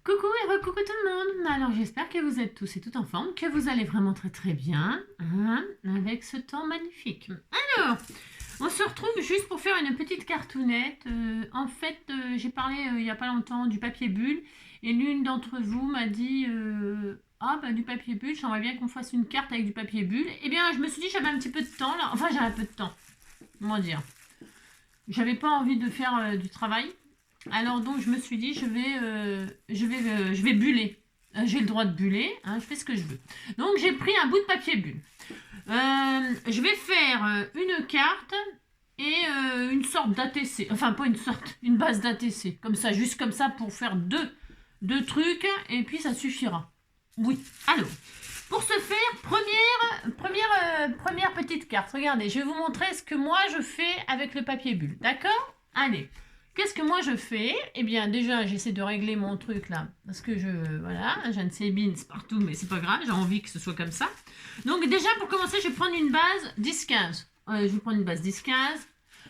Coucou et re-coucou tout le monde. Alors j'espère que vous êtes tous et toutes en forme, que vous allez vraiment très très bien avec ce temps magnifique. Alors, on se retrouve juste pour faire une petite cartoonette. En fait, j'ai parlé il n'y a pas longtemps du papier bulle et l'une d'entre vous m'a dit ah bah du papier bulle, j'aimerais bien qu'on fasse une carte avec du papier bulle. Eh bien, je me suis dit j'avais un petit peu de temps là. Enfin, j'avais un peu de temps. Comment dire? J'avais pas envie de faire du travail. Alors donc je me suis dit je vais buller. J'ai le droit de buller, hein, je fais ce que je veux. Donc j'ai pris un bout de papier bulle. Je vais faire une carte et une sorte d'ATC. Enfin pas une sorte, une base d'ATC. Comme ça, juste comme ça pour faire deux trucs et puis ça suffira. Oui. Alors, pour ce faire, première petite carte. Regardez, je vais vous montrer ce que moi je fais avec le papier bulle. D'accord? Allez. Qu'est-ce que moi je fais? Eh bien, déjà, j'essaie de régler mon truc là. Parce que voilà, j'ai un Bins partout, mais c'est pas grave, j'ai envie que ce soit comme ça. Donc, déjà, pour commencer, je vais prendre une base 10-15. Je vais prendre une base 10-15.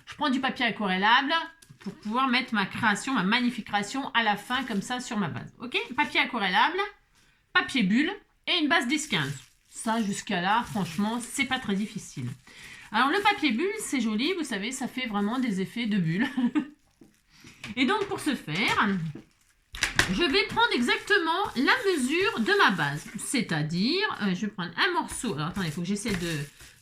Je prends du papier aquarellable pour pouvoir mettre ma création, ma magnifique création à la fin, comme ça, sur ma base. Ok? Papier aquarellable, papier bulle et une base 10-15. Ça, jusqu'à là, franchement, c'est pas très difficile. Alors, le papier bulle, c'est joli, vous savez, ça fait vraiment des effets de bulles. Et donc, pour ce faire, je vais prendre exactement la mesure de ma base. C'est-à-dire, je vais prendre un morceau. Alors, attendez, il faut que j'essaie de...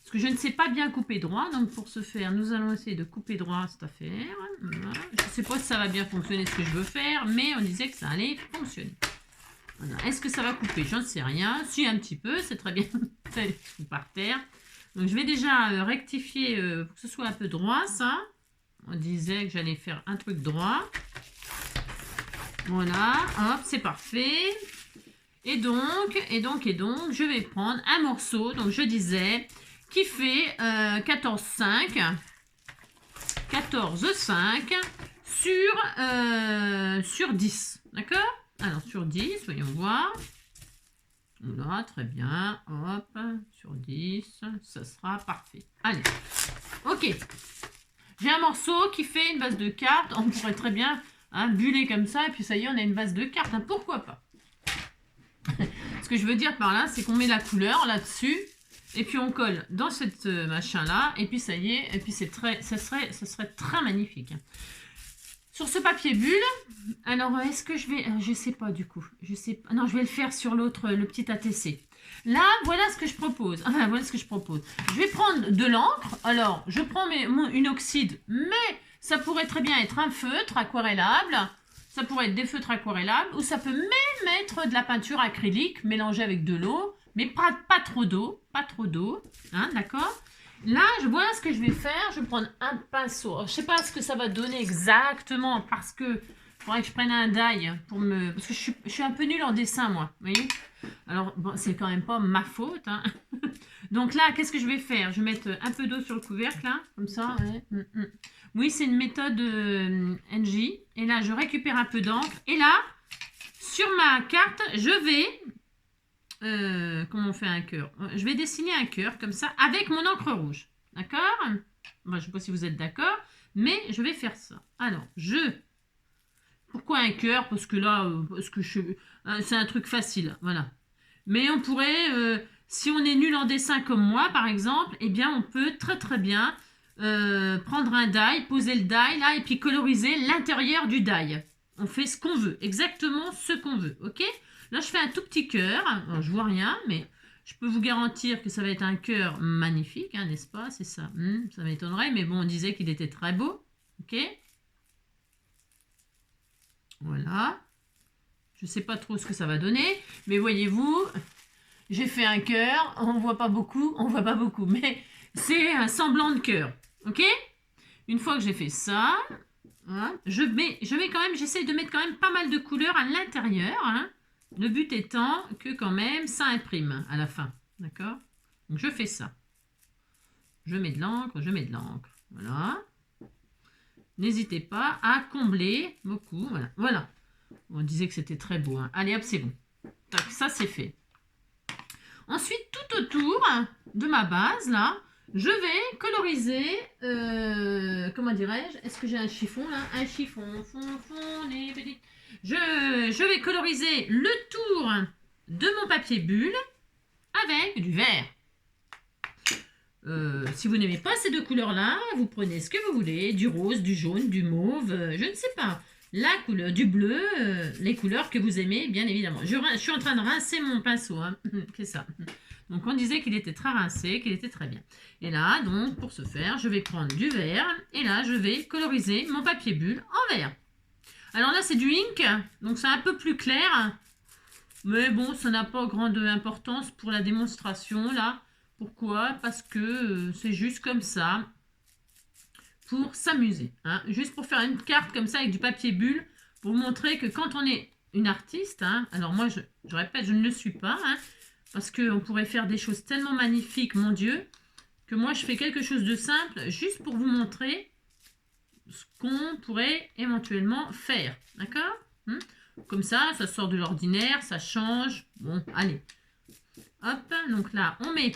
Parce que je ne sais pas bien couper droit. Donc, pour ce faire, nous allons essayer de couper droit cette affaire. Voilà. Je ne sais pas si ça va bien fonctionner ce que je veux faire, mais on disait que ça allait fonctionner. Voilà. Est-ce que ça va couper? J'en sais rien. Si, un petit peu, c'est très bien. Ça par terre. Donc, je vais déjà rectifier pour que ce soit un peu droit, ça. On disait que j'allais faire un truc droit. Voilà, hop, c'est parfait. Et donc, je vais prendre un morceau, donc je disais, qui fait 14,5 sur 10. D'accord? Alors, sur 10, voyons voir. Voilà, très bien. Hop, sur 10, ça sera parfait. Allez, ok. J'ai un morceau qui fait une base de cartes. On pourrait très bien buller comme ça. Et puis ça y est, on a une base de cartes. Hein, pourquoi pas? Ce que je veux dire par là, c'est qu'on met la couleur là-dessus. Et puis on colle dans cette machin-là. Et puis ça y est. Et puis ça serait très magnifique. Sur ce papier bulle. Alors, est-ce que je vais... je sais pas du coup. Je sais pas. Non, je vais le faire sur l'autre, le petit ATC. Là, voilà ce que je propose. Enfin, voilà ce que je propose. Je vais prendre de l'encre. Alors, je prends mon inoxyde, mais ça pourrait très bien être un feutre aquarellable. Ça pourrait être des feutres aquarellables. Ou ça peut même être de la peinture acrylique mélangée avec de l'eau. Mais pas trop d'eau. Pas trop d'eau. Hein, d'accord? Là, voilà ce que je vais faire. Je vais prendre un pinceau. Alors, je ne sais pas ce que ça va donner exactement parce que il faudrait que je prenne un die pour me... Parce que je suis un peu nulle en dessin, moi. Vous voyez? Alors, bon, c'est quand même pas ma faute. Hein. Donc là, qu'est-ce que je vais faire? Je vais mettre un peu d'eau sur le couvercle, là, comme ça. Ouais. Oui, c'est une méthode NJ. Et là, je récupère un peu d'encre. Et là, sur ma carte, je vais... comment on fait un cœur? Je vais dessiner un cœur, comme ça, avec mon encre rouge. D'accord? Bon, je ne sais pas si vous êtes d'accord, mais je vais faire ça. Alors, Pourquoi un cœur? Parce que là, c'est un truc facile, voilà. Mais on pourrait, si on est nul en dessin comme moi, par exemple, eh bien, on peut très très bien prendre un die, poser le die là, et puis coloriser l'intérieur du die. On fait ce qu'on veut, exactement ce qu'on veut, ok? Là, je fais un tout petit cœur. Alors, je vois rien, mais je peux vous garantir que ça va être un cœur magnifique, hein, n'est-ce pas? C'est ça. Ça m'étonnerait, mais bon, on disait qu'il était très beau, ok? Voilà. Je ne sais pas trop ce que ça va donner, mais voyez-vous, j'ai fait un cœur. On voit pas beaucoup, mais c'est un semblant de cœur. Ok? Une fois que j'ai fait ça, hein, j'essaie de mettre quand même pas mal de couleurs à l'intérieur. Hein, le but étant que quand même ça imprime à la fin. D'accord? Donc je fais ça. Je mets de l'encre. Voilà. N'hésitez pas à combler beaucoup. Voilà. On disait que c'était très beau. Hein. Allez, hop, c'est bon. Tac, ça, c'est fait. Ensuite, tout autour de ma base, là, je vais coloriser... comment dirais-je? Est-ce que j'ai un chiffon, là? Un chiffon, les petites... Je je vais coloriser le tour de mon papier bulle avec du vert. Si vous n'aimez pas ces deux couleurs-là, vous prenez ce que vous voulez, du rose, du jaune, du mauve, je ne sais pas. La couleur du bleu, les couleurs que vous aimez, bien évidemment. Je suis en train de rincer mon pinceau, hein. C'est ça. Donc on disait qu'il était très rincé, qu'il était très bien. Et là, donc pour ce faire, je vais prendre du vert et là, je vais coloriser mon papier bulle en vert. Alors là, c'est du ink, donc c'est un peu plus clair. Mais bon, ça n'a pas grande importance pour la démonstration là. Pourquoi? Parce que c'est juste comme ça, pour s'amuser. Hein. Juste pour faire une carte comme ça avec du papier bulle, pour montrer que quand on est une artiste, hein, alors moi je répète, je ne le suis pas, hein, parce qu'on pourrait faire des choses tellement magnifiques, mon Dieu, que moi je fais quelque chose de simple, juste pour vous montrer ce qu'on pourrait éventuellement faire. D'accord? Comme ça sort de l'ordinaire, ça change. Bon, allez. Hop, donc là, on met...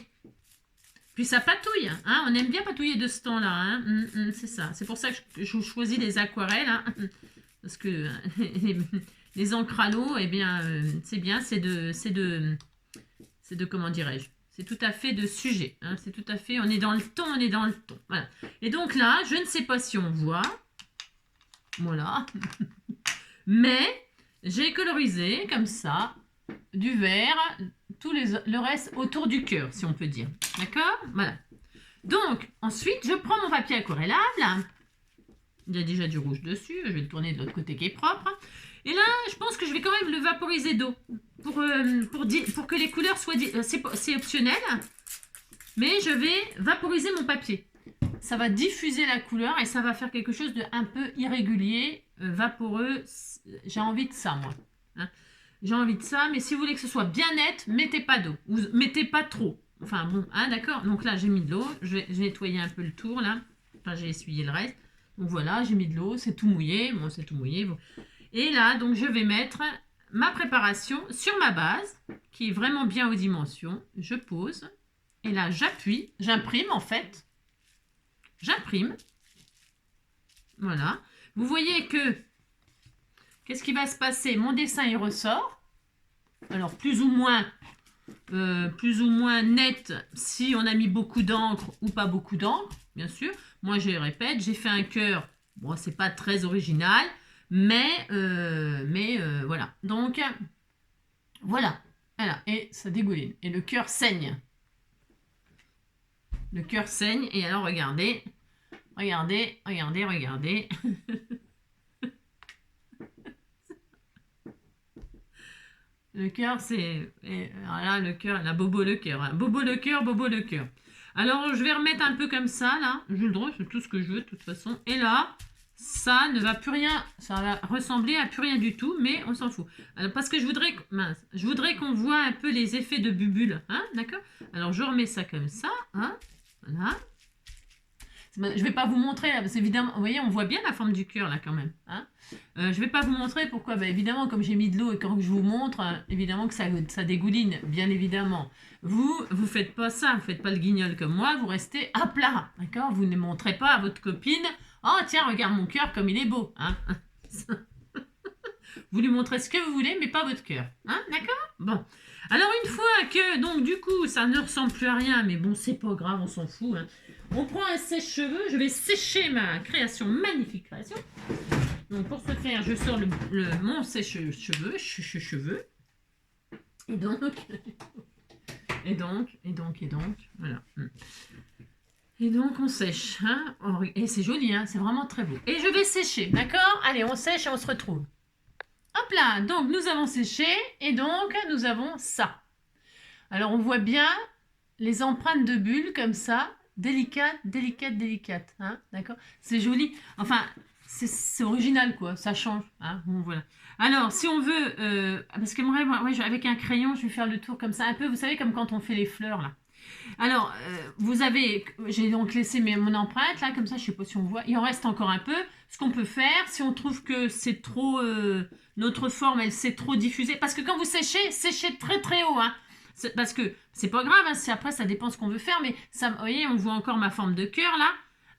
Puis ça patouille, hein, on aime bien patouiller de ce temps-là, hein, c'est ça. C'est pour ça que je choisis les aquarelles, hein, parce que les encres à l'eau, eh bien, c'est bien, c'est de comment dirais-je, c'est tout à fait de sujet, hein, c'est tout à fait, on est dans le ton, voilà. Et donc là, je ne sais pas si on voit, voilà, mais j'ai colorisé comme ça, du vert, le reste autour du cœur, si on peut dire. D'accord? Voilà. Donc, ensuite, je prends mon papier aquarellable. Il y a déjà du rouge dessus. Je vais le tourner de l'autre côté qui est propre. Et là, je pense que je vais quand même le vaporiser d'eau. Pour que les couleurs soient... C'est optionnel. Mais je vais vaporiser mon papier. Ça va diffuser la couleur et ça va faire quelque chose de un peu irrégulier, vaporeux. J'ai envie de ça, moi. Hein? J'ai envie de ça, mais si vous voulez que ce soit bien net, mettez pas d'eau. Ou mettez pas trop. Enfin bon, hein, d'accord. Donc là, j'ai mis de l'eau. Je vais nettoyer un peu le tour, là. Enfin, j'ai essuyé le reste. Donc voilà, j'ai mis de l'eau. C'est tout mouillé. Bon, c'est tout mouillé. Bon. Et là, donc, je vais mettre ma préparation sur ma base, qui est vraiment bien aux dimensions. Je pose. Et là, j'appuie. J'imprime, en fait. J'imprime. Voilà. Vous voyez que... Qu'est-ce qui va se passer? Mon dessin, il ressort. Alors, plus ou moins net si on a mis beaucoup d'encre ou pas beaucoup d'encre, bien sûr. Moi, je répète, j'ai fait un cœur. Bon, c'est pas très original, mais voilà. Donc, voilà. Et ça dégouline. Et le cœur saigne. Le cœur saigne. Et alors, regardez. Regardez. Le cœur, c'est... Voilà, le cœur, la bobo le cœur. Hein. Bobo le cœur. Alors, je vais remettre un peu comme ça, là. J'ai le droit, c'est tout ce que je veux, de toute façon. Et là, ça ne va plus rien... Ça va ressembler à plus rien du tout, mais on s'en fout. Alors, parce que je voudrais qu'on voit un peu les effets de bubule. Hein, d'accord? Alors, je remets ça comme ça. Hein, voilà. Je ne vais pas vous montrer, là, parce qu'évidemment, vous voyez, on voit bien la forme du cœur, là, quand même. Hein, je ne vais pas vous montrer pourquoi. Bah, évidemment, comme j'ai mis de l'eau et quand je vous montre, évidemment que ça dégouline, bien évidemment. Vous faites pas ça, vous faites pas le guignol comme moi, vous restez à plat, d'accord? Vous ne montrez pas à votre copine, oh tiens, regarde mon cœur comme il est beau, hein. Vous lui montrez ce que vous voulez, mais pas votre cœur, hein, d'accord? Bon. Alors, une fois que, donc, du coup, ça ne ressemble plus à rien, mais bon, c'est pas grave, on s'en fout, hein. On prend un sèche-cheveux, je vais sécher ma création, magnifique création. Donc pour ce faire, je sors mon sèche-cheveux. Et donc, voilà. Et donc on sèche, hein. Et c'est joli, hein, c'est vraiment très beau. Et je vais sécher, d'accord? Allez, on sèche et on se retrouve. Hop là, donc nous avons séché et donc nous avons ça. Alors on voit bien les empreintes de bulles comme ça. Délicate, hein, d'accord? C'est joli. Enfin, c'est original, quoi. Ça change, hein? Bon, voilà. Alors, si on veut... parce que moi, avec un crayon, je vais faire le tour comme ça. Un peu, vous savez, comme quand on fait les fleurs, là. Alors, j'ai donc laissé mon empreinte, là, comme ça, je ne sais pas si on voit. Il en reste encore un peu. Ce qu'on peut faire, si on trouve que c'est trop... notre forme, elle s'est trop diffusée. Parce que quand vous séchez très, très haut, hein. Parce que c'est pas grave, hein, après ça dépend ce qu'on veut faire, mais ça, vous voyez, on voit encore ma forme de cœur là,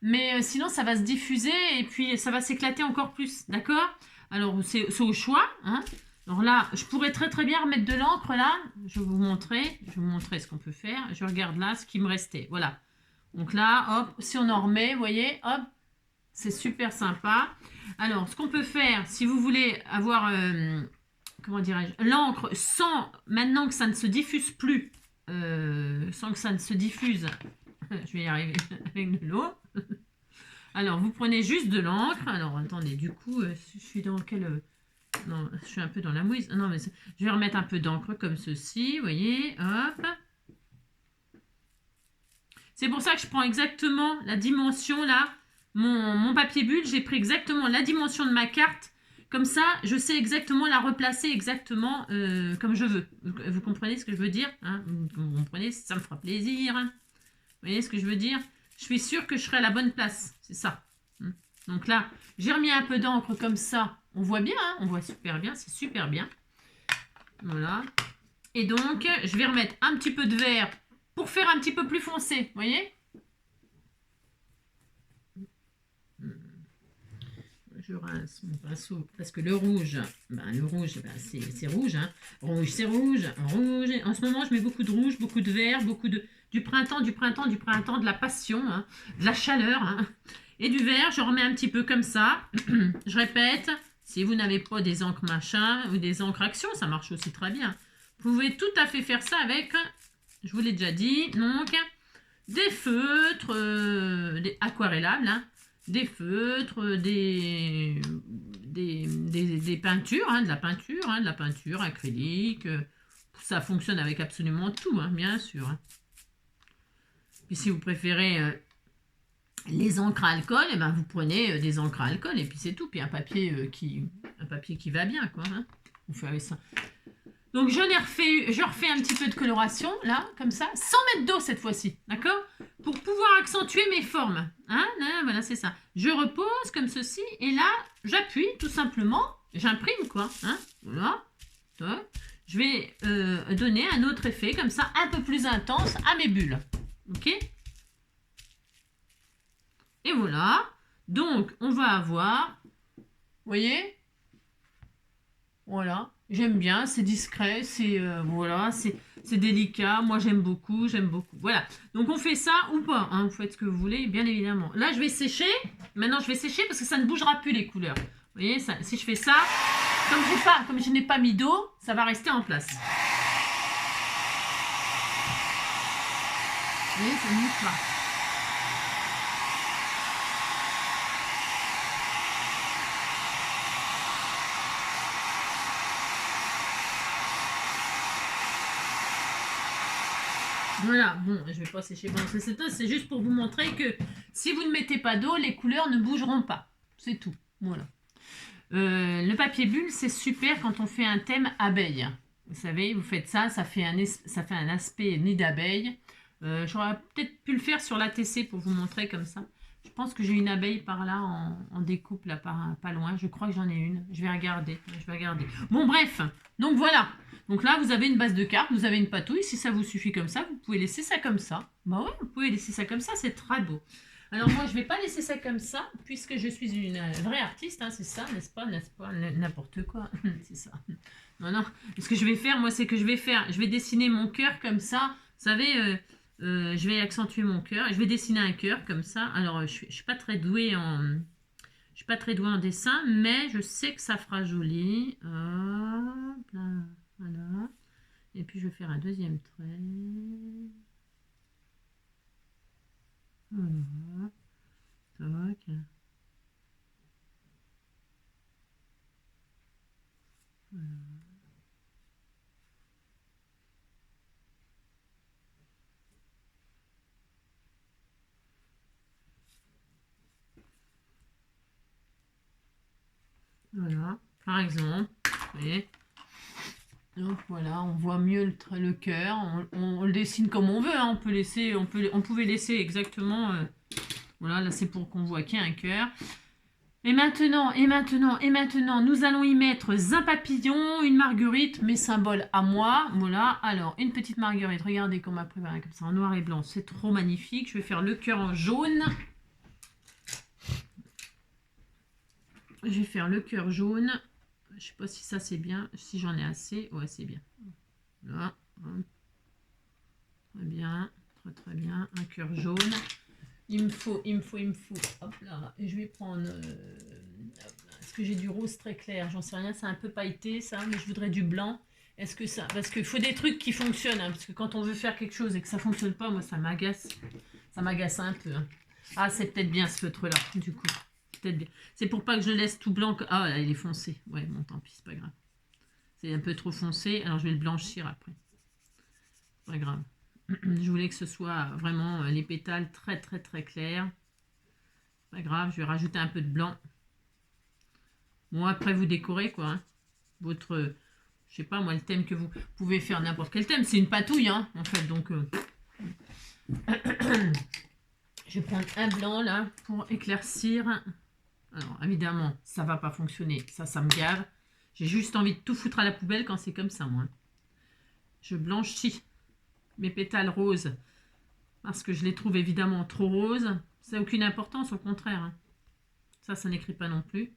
mais sinon ça va se diffuser et puis ça va s'éclater encore plus, d'accord? Alors c'est au choix, hein? Alors là, je pourrais très bien remettre de l'encre là. Je vais vous montrer ce qu'on peut faire. Je regarde là ce qui me restait. Voilà. Donc là, hop, si on en remet, vous voyez, hop, c'est super sympa. Alors, ce qu'on peut faire, si vous voulez avoir, comment dirais-je, l'encre sans, maintenant que ça ne se diffuse plus, sans que ça ne se diffuse, je vais y arriver avec de l'eau. Alors, vous prenez juste de l'encre. Alors, attendez, du coup, je suis dans quel... non, je suis un peu dans la mouise. Non, mais je vais remettre un peu d'encre comme ceci, vous voyez, hop. C'est pour ça que je prends exactement la dimension, là. Mon papier bulle, j'ai pris exactement la dimension de ma carte. Comme ça, je sais exactement la replacer exactement comme je veux. Vous comprenez ce que je veux dire, hein? Vous comprenez, ça me fera plaisir. Hein, vous voyez ce que je veux dire? Je suis sûre que je serai à la bonne place. C'est ça. Donc là, j'ai remis un peu d'encre comme ça. On voit bien, hein, on voit super bien. C'est super bien. Voilà. Et donc, je vais remettre un petit peu de vert pour faire un petit peu plus foncé. Vous voyez? Je rince mon pinceau parce que le rouge, c'est rouge. Hein. Rouge, c'est rouge. Rouge. En ce moment, je mets beaucoup de rouge, beaucoup de vert, beaucoup du printemps, de la passion, hein, de la chaleur. Hein. Et du vert, je remets un petit peu comme ça. Je répète, si vous n'avez pas des encres machin ou des encres action, ça marche aussi très bien. Vous pouvez tout à fait faire ça avec, je vous l'ai déjà dit, donc des feutres, des aquarellables, hein, des feutres, des peintures, hein, de la peinture acrylique. Ça fonctionne avec absolument tout, hein, bien sûr. Hein. Puis si vous préférez les encres à alcool, eh ben, vous prenez des encres à alcool et puis c'est tout. Puis un papier qui va bien, quoi. Hein. Vous faites ça. Donc je refais un petit peu de coloration, là, comme ça, sans mettre d'eau cette fois-ci, d'accord? Pour pouvoir accentuer mes formes. Hein, là, voilà, c'est ça. Je repose comme ceci, et là, j'appuie tout simplement, j'imprime, quoi. Hein, voilà. Je vais donner un autre effet, comme ça, un peu plus intense à mes bulles. Ok? Et voilà. Donc, on va avoir, vous voyez? Voilà. J'aime bien, c'est discret, c'est voilà, c'est délicat. Moi, j'aime beaucoup, Voilà. Donc, on fait ça ou pas. Hein, vous faites ce que vous voulez, bien évidemment. Là, je vais sécher. Maintenant, je vais sécher parce que ça ne bougera plus les couleurs. Vous voyez, ça, si je fais ça, comme je n'ai pas mis d'eau, ça va rester en place. Vous voyez, ça ne bouge pas. Voilà, bon, je vais pas sécher pendant cette étape, c'est juste pour vous montrer que si vous ne mettez pas d'eau, les couleurs ne bougeront pas. C'est tout, voilà. Le papier bulle, c'est super quand on fait un thème abeille. Vous savez, vous faites ça, ça fait un aspect nid d'abeille. J'aurais peut-être pu le faire sur l'ATC pour vous montrer comme ça. Je pense que j'ai une abeille par là en découpe, là, pas loin. Je crois que j'en ai une. Je vais regarder. Bon, bref. Donc, voilà. Donc là, vous avez une base de cartes, vous avez une patouille. Si ça vous suffit comme ça, vous pouvez laisser ça comme ça. Bah ouais, vous pouvez laisser ça comme ça. C'est très beau. Alors, moi, je ne vais pas laisser ça comme ça, puisque je suis une vraie artiste. Hein, c'est ça, n'est-ce pas? N'importe quoi. C'est ça. Non. Ce que je vais faire, moi, c'est que je vais dessiner mon cœur comme ça. Vous savez... je vais accentuer mon cœur. Je vais dessiner un cœur comme ça. Alors, je suis pas très douée en dessin, mais je sais que ça fera joli. Hop là, voilà. Et puis, je vais faire un deuxième trait. Voilà. Toc. Voilà. Voilà, par exemple, vous voyez. Donc voilà, on voit mieux le cœur, on le dessine comme on veut, hein. On pouvait laisser exactement, voilà, là c'est pour qu'on voit qu'il y a un cœur. Et maintenant, nous allons y mettre un papillon, une marguerite, mes symboles à moi, voilà. Alors, une petite marguerite, regardez qu'on m'a préparé comme ça, en noir et blanc, c'est trop magnifique. Je vais faire le cœur en jaune. Je vais faire le cœur jaune. Je sais pas si ça c'est bien, si j'en ai assez. Ouais, c'est bien. Là, hop. Très bien, très bien. Un cœur jaune. Il me faut. Hop là, et je vais prendre. Est-ce que j'ai du rose très clair? J'en sais rien, c'est un peu pailleté ça, mais je voudrais du blanc. Est-ce que ça. Parce qu'il faut des trucs qui fonctionnent, hein, parce que quand on veut faire quelque chose et que ça fonctionne pas, moi ça m'agace. Ça m'agace un peu. Hein. Ah, c'est peut-être bien ce feutre là, du coup. Peut-être bien. C'est pour pas que je laisse tout blanc. Ah, là, il est foncé. Ouais, bon, tant pis, c'est pas grave. C'est un peu trop foncé, alors je vais le blanchir après. Pas grave. Je voulais que ce soit vraiment les pétales très clairs. Pas grave, je vais rajouter un peu de blanc. Bon, après vous décorez quoi. Hein. Votre, je sais pas moi, le thème que vous pouvez faire n'importe quel thème. C'est une patouille hein, en fait. Donc, je vais prendre un blanc là pour éclaircir. Alors évidemment, ça va pas fonctionner. Ça me gave. J'ai juste envie de tout foutre à la poubelle quand c'est comme ça moi. Je blanchis mes pétales roses parce que je les trouve évidemment trop roses. Ça n'a aucune importance, au contraire. Hein. Ça n'écrit pas non plus.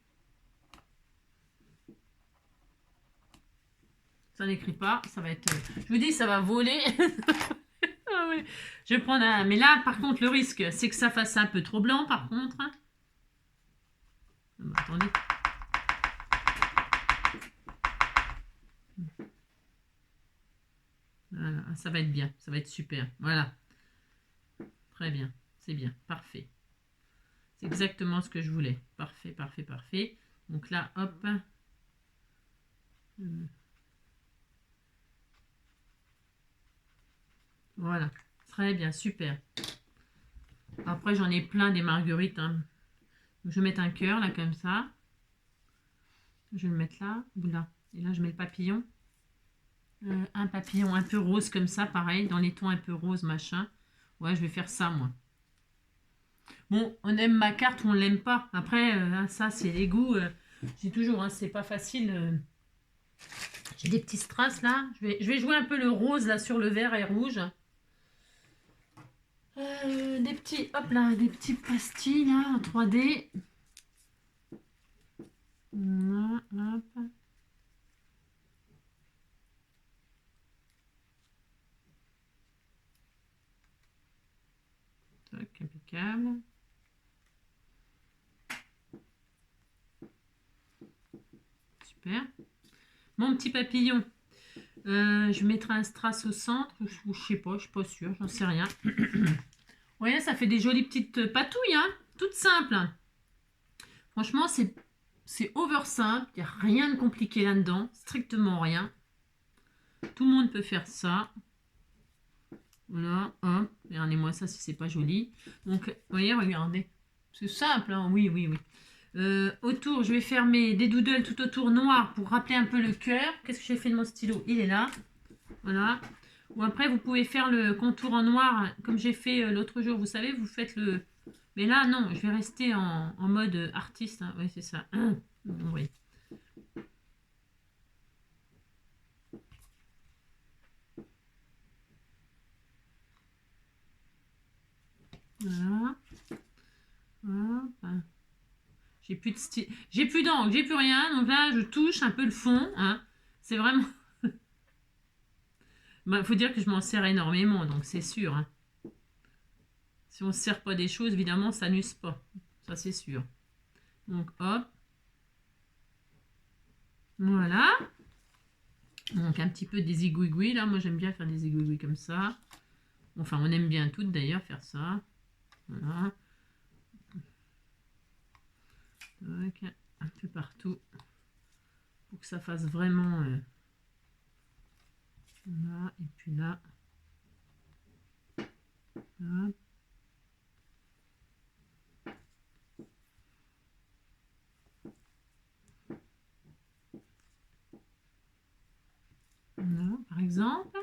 Ça n'écrit pas, ça va être... Je vous dis, ça va voler. Ah oui. Je vais prendre un... Mais là, par contre, le risque, c'est que ça fasse un peu trop blanc, par contre. Attendez. Voilà, ça va être bien, ça va être super. Voilà. Très bien, c'est bien, parfait. C'est exactement ce que je voulais. Parfait. Donc là, hop. Voilà, très bien, super. Après, j'en ai plein des marguerites. Hein. Je vais mettre un cœur, là, comme ça. Je vais le mettre là, ou là. Et là, je mets le papillon. Un papillon un peu rose, comme ça, pareil, dans les tons un peu rose, machin. Ouais, je vais faire ça, moi. Bon, on aime ma carte ou on l'aime pas. Après, ça, c'est les goûts. J'ai toujours, hein, c'est pas facile. J'ai des petits strass, là. Je vais jouer un peu le rose, là, sur le vert et rouge. Des petits, hop là, des petits pastilles là, en 3D. Hop. Tac, impeccable. Super. Mon petit papillon. Je mettrai un strass au centre. Ou je sais pas, je suis pas sûre, j'en sais rien. Vous voyez, ça fait des jolies petites patouilles, hein, toutes simples. Franchement, c'est over simple. Il n'y a rien de compliqué là-dedans. Strictement rien. Tout le monde peut faire ça. Voilà, hop. Regardez-moi ça si c'est pas joli. Donc, vous voyez, regardez. C'est simple, hein. Oui. Autour, je vais faire des doodles tout autour noir pour rappeler un peu le cœur. Qu'est-ce que j'ai fait de mon stylo? Il est là. Voilà. Ou après, vous pouvez faire le contour en noir comme j'ai fait l'autre jour. Vous savez, vous faites le... Mais là, non, je vais rester en mode artiste. Hein. Oui, c'est ça. Oui. Voilà. Hop. J'ai plus de style. J'ai plus d'encre, j'ai plus rien. Donc là, je touche un peu le fond. Hein. C'est vraiment... Bah, faut dire que je m'en sers énormément, donc c'est sûr. Hein. Si on ne se sert pas des choses, évidemment, ça n'use pas. Ça, c'est sûr. Donc, hop. Voilà. Donc, un petit peu des égouigouis. Là, moi, j'aime bien faire des égouigouis comme ça. Enfin, on aime bien toutes, d'ailleurs, faire ça. Voilà. Donc, un peu partout. Pour que ça fasse vraiment... Là, et puis là. Hop. Là, par exemple.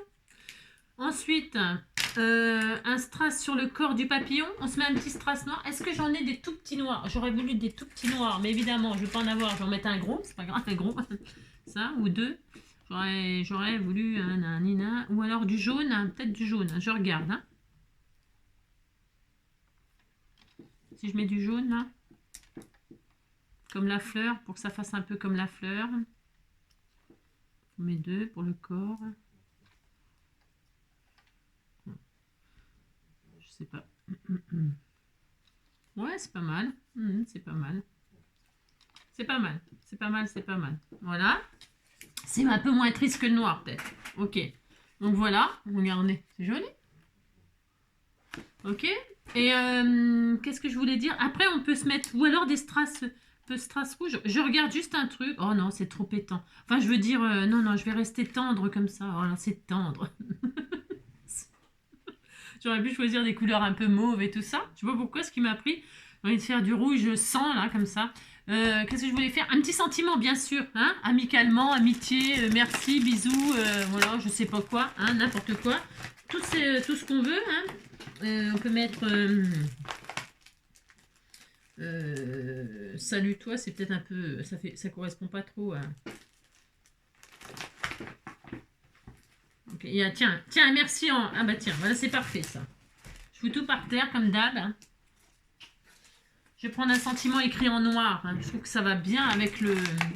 Ensuite, un strass sur le corps du papillon. On se met un petit strass noir. Est-ce que j'en ai des tout petits noirs? J'aurais voulu des tout petits noirs, mais évidemment, je ne vais pas en avoir. Je vais en mettre un gros. C'est pas grave, un gros. Ça, ou deux. J'aurais voulu un nina. Ou alors du jaune, hein, peut-être du jaune. Je regarde. Hein. Si je mets du jaune, là. Comme la fleur, pour que ça fasse un peu comme la fleur. J'en mets 2 pour le corps. Je sais pas. Ouais, c'est pas mal. C'est pas mal. C'est pas mal. C'est pas mal, c'est pas mal. Voilà. C'est un peu moins triste que le noir, peut-être. Ok. Donc voilà. Regardez. C'est joli. Ok. Et qu'est-ce que je voulais dire? Après, on peut se mettre... Ou alors des strass... strass rouge. Je regarde juste un truc. Oh non, c'est trop pétant. Enfin, je veux dire... non, non, je vais rester tendre comme ça. Oh non, c'est tendre. J'aurais pu choisir des couleurs un peu mauves et tout ça. Je sais pas pourquoi, ce qui m'a pris. J'ai envie de faire du rouge sang, là, comme ça. Qu'est-ce que je voulais faire? Un petit sentiment, bien sûr. Hein, amicalement, amitié, merci, bisous, voilà, je sais pas quoi, hein, n'importe quoi. Tout ce qu'on veut. Hein. On peut mettre... salut toi, c'est peut-être un peu... Ça correspond pas trop à... Okay, tiens, merci. Ah bah tiens, voilà, c'est parfait ça. Je fous tout par terre comme d'hab. Hein. Je vais prendre un sentiment écrit en noir. Hein. Je trouve que ça va bien avec le...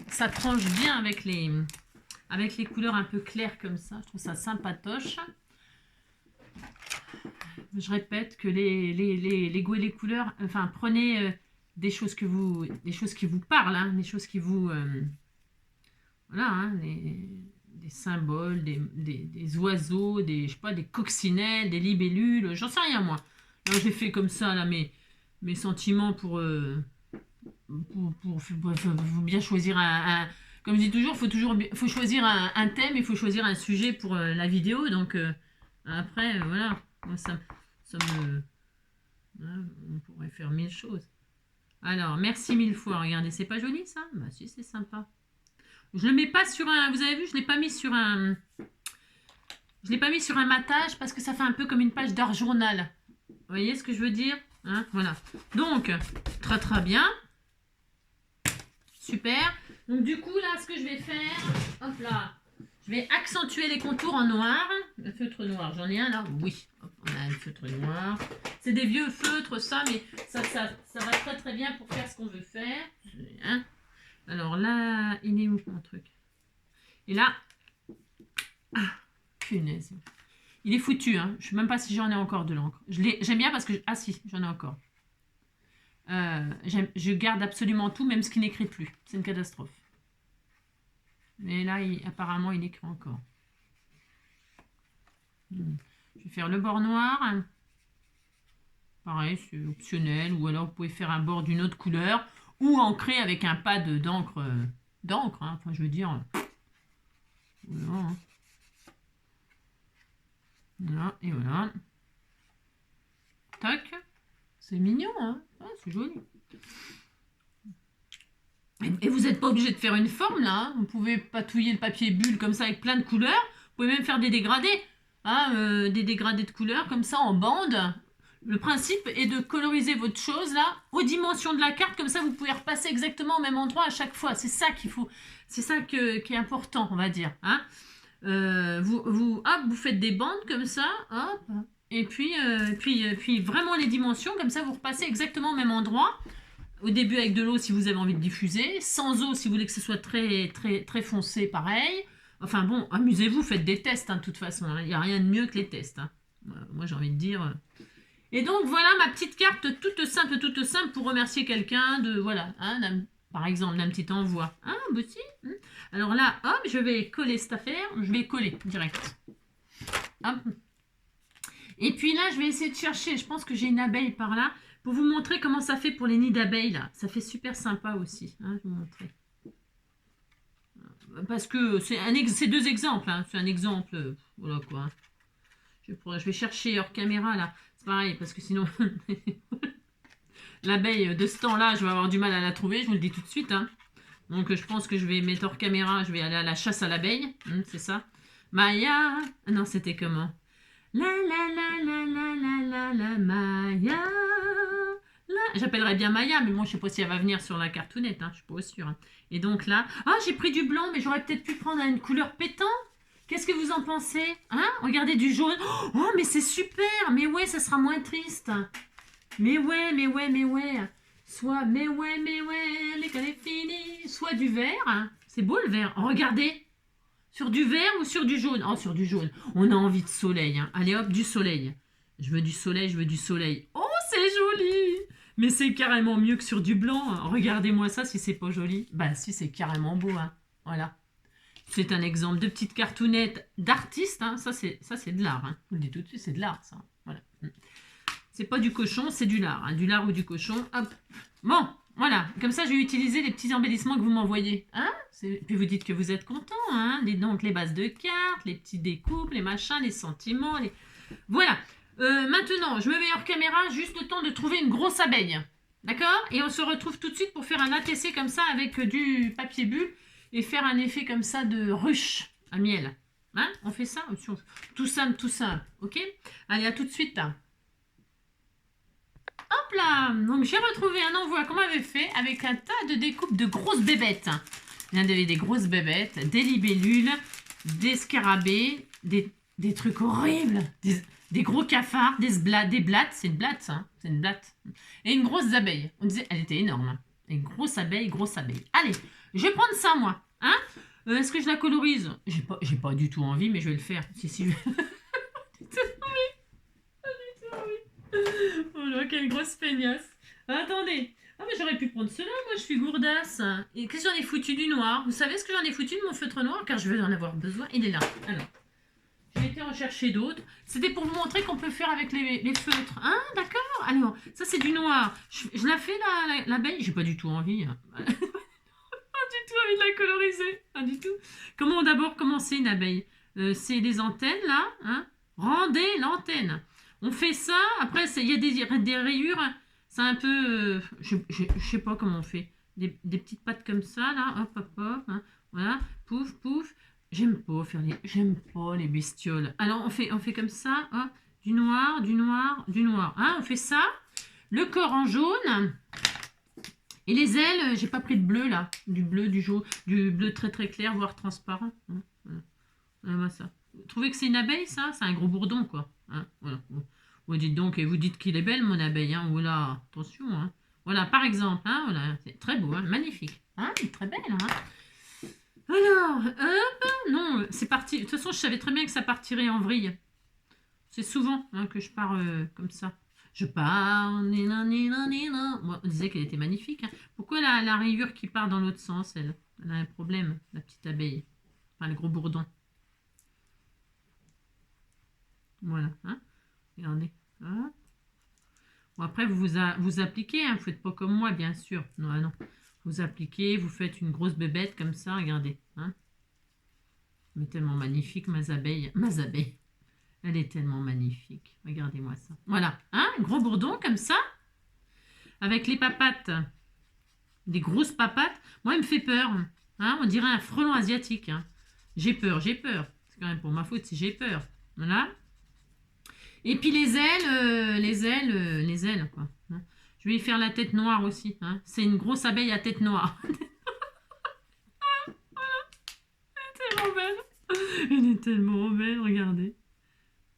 Ça tranche bien avec les couleurs un peu claires comme ça. Je trouve ça sympatoche. Je répète que les goûts et les couleurs... Enfin, prenez des choses qui vous parlent. Hein, des choses qui vous... voilà, hein, des symboles, des oiseaux, je sais pas, des coccinelles, des libellules, j'en sais rien moi. Là, j'ai fait comme ça, là, mes sentiments pour bien choisir comme je dis toujours, faut choisir un thème, il faut choisir un sujet pour la vidéo, donc après, voilà, moi, ça me... Hein, on pourrait faire 1000 choses. Alors, merci 1000 fois, regardez, c'est pas joli ça? Bah si, c'est sympa. Je le mets pas sur un... Vous avez vu, je l'ai pas mis sur un... Je l'ai pas mis sur un matage parce que ça fait un peu comme une page d'art journal. Vous voyez ce que je veux dire? Hein, voilà. Donc, très très bien. Super. Donc du coup, là, ce que je vais faire... Hop là. Je vais accentuer les contours en noir. Le feutre noir, j'en ai un là? Oui. Hop, on a un feutre noir. C'est des vieux feutres, ça, mais ça va très très bien pour faire ce qu'on veut faire. Hein? Alors là, il est où mon truc? Et là, ah, punaise. Il est foutu, hein. Je ne sais même pas si j'en ai encore de l'encre. J'aime bien parce que... Ah si, j'en ai encore. Je garde absolument tout, même ce qui n'écrit plus. C'est une catastrophe. Mais là, apparemment, il écrit encore. Je vais faire le bord noir. Pareil, c'est optionnel. Ou alors, vous pouvez faire un bord d'une autre couleur. Ou ancrer avec un pad d'encre. Hein. Enfin, je veux dire... Voilà. Hein. Voilà, et voilà. Tac. C'est mignon, hein. Ah, c'est joli. Et vous n'êtes pas obligé de faire une forme, là. Hein. Vous pouvez patouiller le papier bulle comme ça avec plein de couleurs. Vous pouvez même faire des dégradés. Hein, des dégradés de couleurs comme ça en bande. Le principe est de coloriser votre chose, là, aux dimensions de la carte. Comme ça, vous pouvez repasser exactement au même endroit à chaque fois. C'est ça qu'il faut. C'est ça qui est important, on va dire. Hein. Hop, vous faites des bandes comme ça, hop, et puis vraiment les dimensions, comme ça vous repassez exactement au même endroit. Au début avec de l'eau si vous avez envie de diffuser, sans eau si vous voulez que ce soit très, très, très foncé, pareil. Enfin bon, amusez-vous, faites des tests, hein, de toute façon, il n'y a rien de mieux que les tests. Hein. Moi j'ai envie de dire... Et donc voilà ma petite carte toute simple pour remercier quelqu'un de, voilà, hein, par exemple, d'un petit envoi. Ah, bah si. Alors là, hop, je vais coller cette affaire. Je vais coller direct. Hop. Et puis là, je vais essayer de chercher. Je pense que j'ai une abeille par là. Pour vous montrer comment ça fait pour les nids d'abeilles, là. Ça fait super sympa aussi. Hein, je vais vous montrer. Parce que c'est deux exemples. Hein. C'est un exemple. Voilà quoi. Je vais chercher hors caméra, là. C'est pareil, parce que sinon... L'abeille de ce temps-là, je vais avoir du mal à la trouver, je vous le dis tout de suite. Hein. Donc je pense que je vais mettre hors caméra, je vais aller à la chasse à l'abeille. C'est ça. Maya. Ah non, c'était comment? La la la la la la la la Maya. J'appellerais bien Maya, mais moi je sais pas si elle va venir sur la cartoonette, hein, je suis pas sûre. Hein. Et donc là, ah j'ai pris du blanc, mais j'aurais peut-être pu prendre une couleur pétant. Qu'est-ce que vous en pensez? Hein? Regardez du jaune. Oh mais c'est super. Mais ouais, ça sera moins triste. Mais ouais. Soit, mais ouais, l'école est finie. Soit du vert. Hein. C'est beau le vert. Oh, regardez. Sur du vert ou sur du jaune? Oh, sur du jaune. On a envie de soleil. Hein. Allez hop, du soleil. Je veux du soleil, je veux du soleil. Oh, c'est joli! Mais c'est carrément mieux que sur du blanc. Hein. Regardez-moi ça si c'est pas joli. Bah si, c'est carrément beau. Hein. Voilà. C'est un exemple de petite cartoonnette d'artiste. Hein. Ça, c'est de l'art. Hein. Je vous le dis tout de suite, c'est de l'art, ça. Voilà. C'est pas du cochon, c'est du lard. Hein. Du lard ou du cochon. Hop. Bon, voilà. Comme ça, je vais utiliser les petits embellissements que vous m'envoyez. Hein. Puis vous dites que vous êtes content. Hein. Donc, les bases de cartes, les petits découpes, les machins, les sentiments. Voilà. Maintenant, je me mets hors caméra, juste le temps de trouver une grosse abeille. D'accord? Et on se retrouve tout de suite pour faire un ATC comme ça avec du papier bulle et faire un effet comme ça de ruche à miel. Hein? On fait ça? Tout simple, tout simple. Ok? Allez, à tout de suite. Hop là! Donc j'ai retrouvé un envoi qu'on m'avait fait avec un tas de découpes de grosses bébêtes. Il y en avait des grosses bébêtes, des libellules, des scarabées, des trucs horribles, des gros cafards, des blattes, c'est une blatte ça, c'est une blatte. Et une grosse abeille. On disait, elle était énorme. Hein. Une grosse abeille, grosse abeille. Allez, je vais prendre ça moi. Hein? Est-ce que je la colorise? J'ai pas du tout envie, mais je vais le faire. Si. Oh là, quelle grosse feignasse. Attendez. Ah, mais j'aurais pu prendre cela, moi, je suis gourdasse. Et qu'est-ce que j'en ai foutu du noir? Vous savez ce que j'en ai foutu de mon feutre noir? Car je vais en avoir besoin. Il est là. Alors, j'ai été en chercher d'autres. C'était pour vous montrer qu'on peut faire avec les feutres. Hein, d'accord? Alors, ça, c'est du noir. Je la fais, l'abeille? J'ai pas du tout envie. Hein. Pas du tout envie de la coloriser. Pas du tout. Comment d'abord commencer une abeille? C'est les antennes, là. Hein? Rendez l'antenne. On fait ça, après il y a des rayures, c'est un peu, je sais pas comment on fait, des petites pattes comme ça, là, hop, hop, hop, hein, voilà, pouf, pouf, j'aime pas les bestioles. Alors on fait comme ça, hop, du noir, du noir, du noir, hein, on fait ça, le corps en jaune, et les ailes, j'ai pas pris de bleu là, du bleu, du jaune, du bleu très très clair, voire transparent, hein, voilà ça. Vous trouvez que c'est une abeille ça? C'est un gros bourdon quoi, hein, voilà. Vous dites donc, et vous dites qu'il est belle mon abeille, hein, voilà, attention, hein. Voilà, par exemple, hein, voilà, c'est très beau, hein, magnifique, hein, très belle, hein. Alors, hop, non, c'est parti, de toute façon, je savais très bien que ça partirait en vrille. C'est souvent hein, que je pars comme ça. Je pars, Moi, on disait qu'elle était magnifique, hein. Pourquoi la rayure qui part dans l'autre sens, elle a un problème, la petite abeille, enfin, le gros bourdon. Voilà, hein. Regardez. Hein. Bon, après, vous appliquez. Hein. Vous ne faites pas comme moi, bien sûr. Non, non. Vous appliquez, vous faites une grosse bébête comme ça. Regardez. Hein. Mais tellement magnifique, mes abeilles. Ma abeille. Elle est tellement magnifique. Regardez-moi ça. Voilà. Hein. Gros bourdon comme ça. Avec les papates. Des grosses papates. Moi, elle me fait peur. Hein. On dirait un frelon asiatique. Hein. J'ai peur, j'ai peur. C'est quand même pour ma faute si j'ai peur. Voilà. Et puis les ailes, quoi. Je vais y faire la tête noire aussi. Hein. C'est une grosse abeille à tête noire. Elle est tellement belle. Elle est tellement belle, regardez.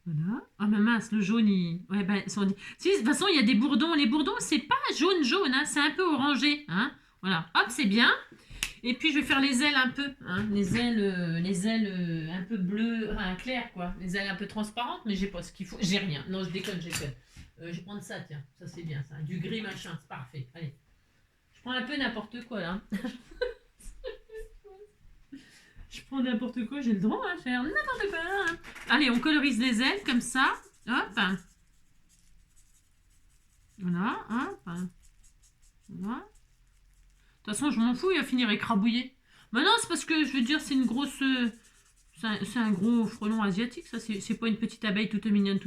Voilà. Ah, mais mince, le jaune, ouais, ben, si, de toute façon, il y a des bourdons. Les bourdons, c'est pas jaune, hein, c'est un peu orangé. Hein. Voilà. Hop, c'est bien. Et puis, je vais faire les ailes un peu. Hein. Les ailes un peu bleues, enfin, claires, quoi. Les ailes un peu transparentes, mais j'ai pas ce qu'il faut. J'ai rien. Non, je déconne, j'ai fait. Je vais prendre ça, tiens. Ça, c'est bien, ça. Du gris, machin, c'est parfait. Allez. Je prends un peu n'importe quoi, là. Je prends n'importe quoi, j'ai le droit à faire n'importe quoi. Hein. Allez, on colorise les ailes, comme ça. Hop. Voilà, hop. Voilà. De toute façon, je m'en fous, il va finir écrabouillé. Mais non, c'est parce que, je veux dire, c'est une grosse... C'est un gros frelon asiatique, ça. C'est pas une petite abeille toute mignonne,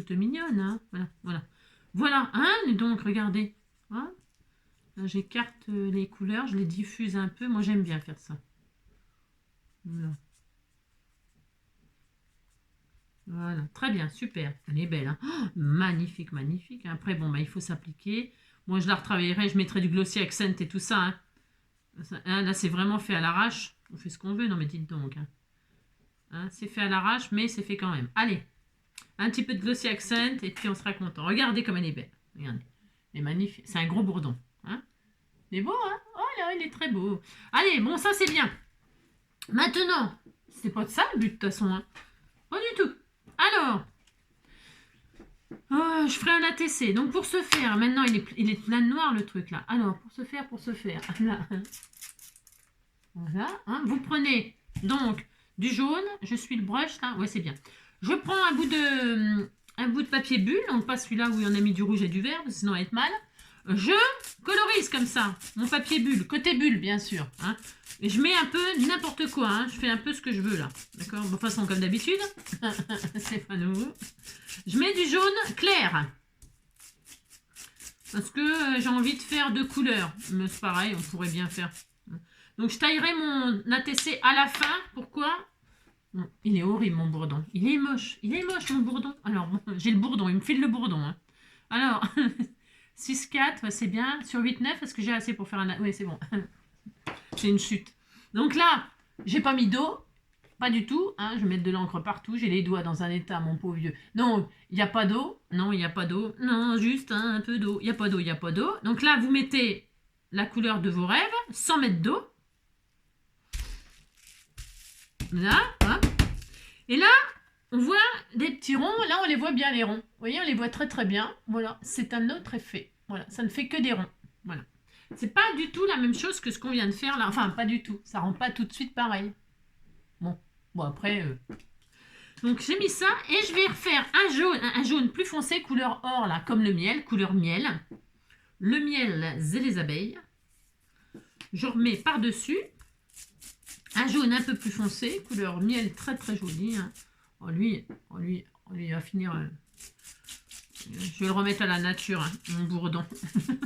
Hein. Voilà, voilà. Voilà, hein. Donc, regardez. Hein. J'écarte les couleurs, je les diffuse un peu. Moi, j'aime bien faire ça. Voilà. Voilà, très bien, super. Elle est belle. Hein. Oh, magnifique, magnifique. Après, bon, bah, il faut s'appliquer. Moi, je la retravaillerai, je mettrai du glossy accent et tout ça. Hein. Hein, là, c'est vraiment fait à l'arrache. On fait ce qu'on veut, non mais dites donc. Hein. Hein, c'est fait à l'arrache, mais c'est fait quand même. Allez, un petit peu de glossy accent et puis on sera content. Regardez comme elle est belle. Regardez, elle est magnifique. C'est un gros bourdon. Hein. Il est beau, hein. Oh là, il est très beau. Allez, bon, ça c'est bien. Maintenant, C'était pas de ça le but de toute façon. Hein. Pas du tout. Alors, je ferai un ATC. Donc pour ce faire, maintenant il est plein de noir le truc là. Alors, pour ce faire, là. Voilà. Hein, vous prenez donc du jaune. Je suis le brush là. Ouais, c'est bien. Je prends un bout de papier bulle. Donc pas celui-là où on a mis du rouge et du vert, parce que sinon il va être mal. Je colorise comme ça mon papier bulle, côté bulle bien sûr. Hein. Et je mets un peu n'importe quoi. Hein. Je fais un peu ce que je veux là. D'accord. De toute façon, comme d'habitude. C'est pas nouveau. Je mets du jaune clair. Parce que j'ai envie de faire 2 couleurs. Mais c'est pareil, on pourrait bien faire. Donc je taillerai mon ATC à la fin. Pourquoi? Non, il est horrible mon bourdon. Il est moche mon bourdon. Alors bon, j'ai le bourdon, il me file le bourdon. Hein. Alors, 6-4, ouais, c'est bien. Sur 8-9, est-ce que j'ai assez pour faire un... Oui, c'est bon. J'ai une chute. Donc là, j'ai pas mis d'eau. Pas du tout. Hein. Je vais mettre de l'encre partout. J'ai les doigts dans un état, mon pauvre vieux. Donc, il n'y a pas d'eau. Non, il n'y a pas d'eau. Non, juste un peu d'eau. Il n'y a pas d'eau. Donc là, vous mettez la couleur de vos rêves sans mettre d'eau. Là, hop. Et là, on voit des petits ronds. Là, on les voit bien, les ronds. Vous voyez, on les voit très très bien. Voilà, c'est un autre effet. Voilà, ça ne fait que des ronds. Voilà. C'est pas du tout la même chose que ce qu'on vient de faire là. Enfin, pas du tout. Ça rend pas tout de suite pareil. Bon après... Donc, j'ai mis ça et je vais refaire un jaune plus foncé, couleur or, là, comme le miel, couleur miel. Le miel, c'est les abeilles. Je remets par-dessus un jaune un peu plus foncé, couleur miel très très joli. Hein. Lui va finir... je vais le remettre à la nature, hein, mon bourdon. Il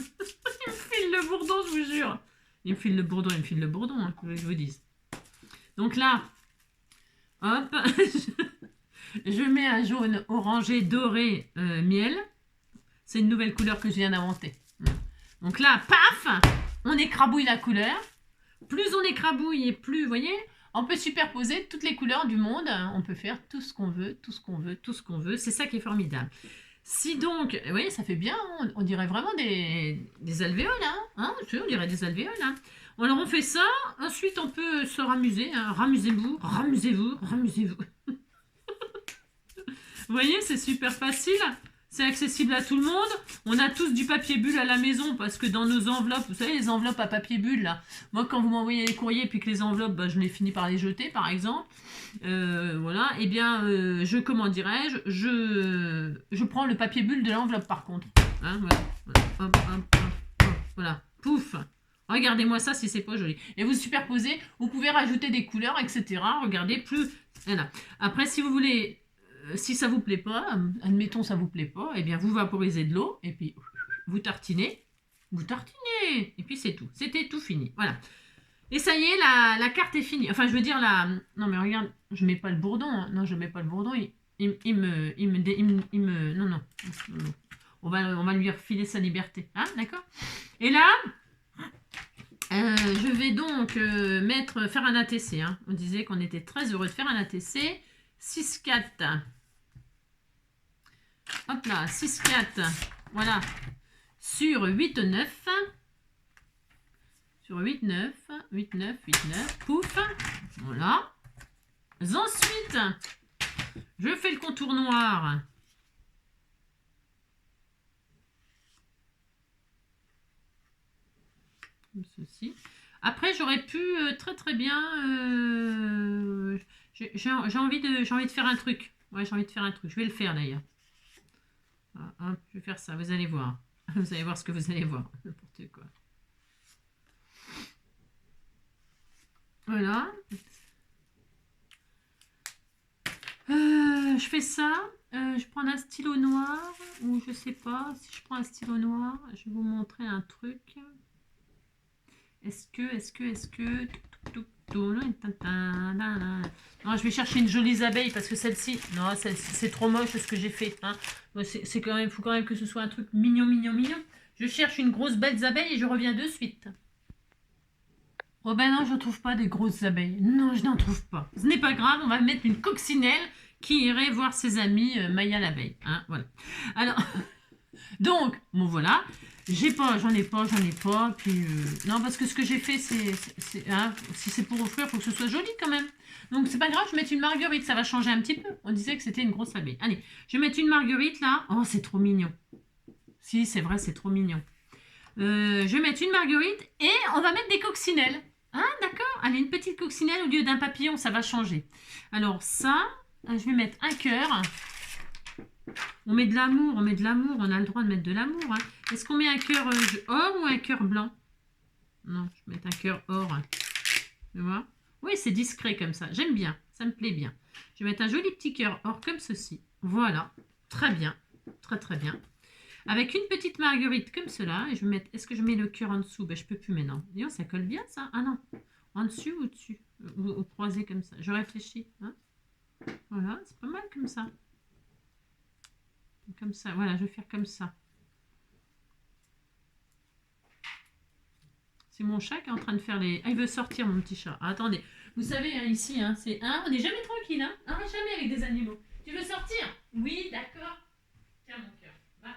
me file le bourdon, je vous jure. Il me file le bourdon, hein, que je vous dise. Donc là, hop, je mets un jaune orangé doré miel. C'est une nouvelle couleur que je viens d'inventer. Donc là, paf, on écrabouille la couleur. Plus on écrabouille et plus, vous voyez, on peut superposer toutes les couleurs du monde. On peut faire tout ce qu'on veut. C'est ça qui est formidable. Si donc, vous voyez, ça fait bien, on dirait vraiment des alvéoles. Hein, on dirait des alvéoles. Hein. Alors on fait ça, ensuite on peut se ramuser. Hein. Ramusez-vous. Vous voyez, c'est super facile. C'est accessible à tout le monde. On a tous du papier bulle à la maison parce que dans nos enveloppes, vous savez, les enveloppes à papier bulle, là. Moi, quand vous m'envoyez les courriers puis que les enveloppes, bah, je les finis par les jeter, par exemple. Voilà. Eh bien, comment dirais-je, je prends le papier bulle de l'enveloppe, par contre. Hein, voilà. Hop, hop, hop, hop, voilà. Pouf. Regardez-moi ça si c'est pas joli. Et vous superposez, vous pouvez rajouter des couleurs, etc. Regardez, plus... Voilà. Après, si vous voulez... si ça vous plaît pas, admettons ça vous plaît pas, eh bien vous vaporisez de l'eau et puis vous tartinez, et puis c'est tout. C'était tout fini, voilà. Et ça y est, la carte est finie. Enfin, je veux dire, non mais regarde, je mets pas le bourdon, hein. Non, je mets pas le bourdon, non. On va lui refiler sa liberté, hein, d'accord? Et là, je vais donc faire un ATC, hein. On disait qu'on était très heureux de faire un ATC. 6-4. Hop là, 6-4. Voilà. Sur 8-9. Sur 8-9. 8-9. Pouf. Voilà. Ensuite, je fais le contour noir. Comme ceci. Après, j'aurais pu très très bien... j'ai envie de faire un truc. Ouais, j'ai envie de faire un truc. Je vais le faire d'ailleurs. Voilà, je vais faire ça. Vous allez voir. Vous allez voir ce que vous allez voir. N'importe quoi. Voilà. Je fais ça. Je prends un stylo noir. Ou je sais pas. Si je prends un stylo noir, je vais vous montrer un truc. Est-ce que... Non, je vais chercher une jolie abeille parce que celle-ci, non, c'est trop moche ce que j'ai fait. Hein. C'est quand même, faut quand même que ce soit un truc mignon. Je cherche une grosse belle abeille et je reviens de suite. Oh ben non, je ne trouve pas des grosses abeilles. Non, je n'en trouve pas. Ce n'est pas grave, on va mettre une coccinelle qui irait voir ses amis Maya l'abeille. Hein, voilà. Alors, donc, bon voilà. j'en ai pas. Puis, non, parce que ce que j'ai fait, hein, si c'est pour offrir, il faut que ce soit joli quand même. Donc, c'est pas grave, je vais mettre une marguerite, ça va changer un petit peu. On disait que c'était une grosse abeille. Allez, je vais mettre une marguerite là. Oh, c'est trop mignon. Si, c'est vrai, c'est trop mignon. Je vais mettre une marguerite et on va mettre des coccinelles. Hein, d'accord? Allez, une petite coccinelle au lieu d'un papillon, ça va changer. Alors, ça, je vais mettre un cœur. On met de l'amour, on a le droit de mettre de l'amour. Hein. Est-ce qu'on met un cœur or ou un cœur blanc? Non, je vais mettre un cœur or. Tu vois? Oui, c'est discret comme ça. J'aime bien, ça me plaît bien. Je vais mettre un joli petit cœur or comme ceci. Voilà, très bien, très très bien. Avec une petite marguerite comme cela. Et je vais mettre. Est-ce que je mets le cœur en dessous? Ben, je peux plus maintenant. Disons, ça colle bien ça. Ah non, en dessus ou au-dessus? Au croisé comme ça. Je réfléchis. Hein, voilà, c'est pas mal comme ça. Comme ça, voilà, je vais faire comme ça. C'est mon chat qui est en train de faire les... Ah, il veut sortir, mon petit chat. Ah, attendez, vous savez, hein, ici, hein, c'est... Hein, on n'est jamais tranquille, hein, jamais avec des animaux. Tu veux sortir? Oui, d'accord. Tiens, mon cœur, va.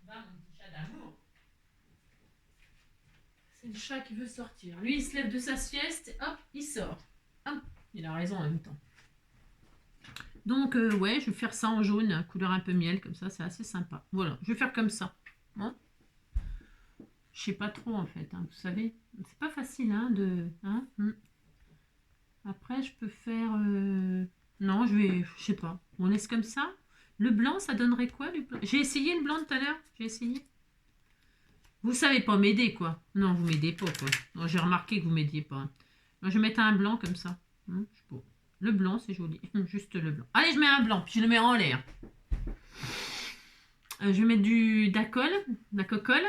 Va, mon petit chat d'amour. C'est le chat qui veut sortir. Lui, il se lève de sa sieste, hop, il sort. Hop, il a raison en même temps. Donc, ouais, je vais faire ça en jaune, couleur un peu miel, comme ça, c'est assez sympa. Voilà, je vais faire comme ça. Hein, je sais pas trop, en fait, hein, vous savez. C'est pas facile, hein, de... Hein, Après, je peux faire... Non, je sais pas. On laisse comme ça. Le blanc, ça donnerait quoi? J'ai essayé le blanc tout à l'heure. J'ai essayé. Vous savez pas m'aider, quoi. Non, vous m'aidez pas, quoi. Non, j'ai remarqué que vous m'aidiez pas. Non, je vais mettre un blanc comme ça. Je sais pas. Le blanc, c'est joli. Juste le blanc. Allez, je mets un blanc, puis je le mets en l'air. Je vais mettre de la cocolle.